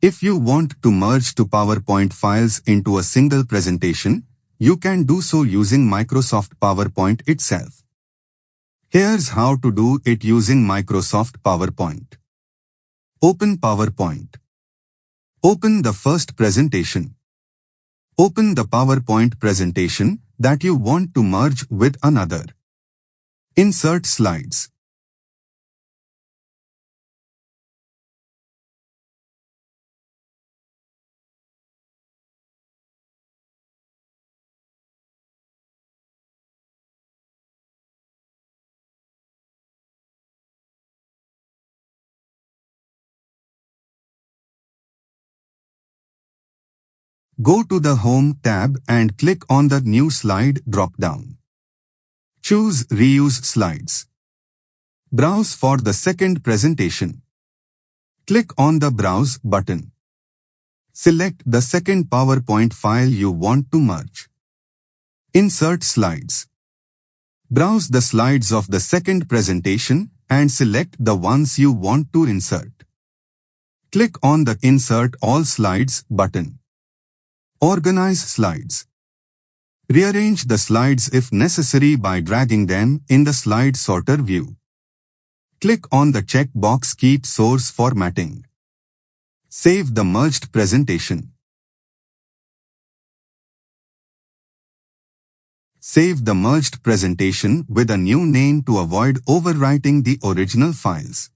If you want to merge two PowerPoint files into a single presentation, you can do so using Microsoft PowerPoint itself. Here's how to do it using Microsoft PowerPoint. Open PowerPoint. Open the first presentation. Open the PowerPoint presentation that you want to merge with another. Insert slides. Go to the Home tab and click on the New Slide drop-down. Choose Reuse Slides. Browse for the second presentation. Click on the Browse button. Select the second PowerPoint file you want to merge. Insert slides. Browse the slides of the second presentation and select the ones you want to insert. Click on the Insert All Slides button. Organize slides. Rearrange the slides if necessary by dragging them in the slide sorter view. Click on the checkbox Keep Source Formatting. Save the merged presentation. Save the merged presentation with a new name to avoid overwriting the original files.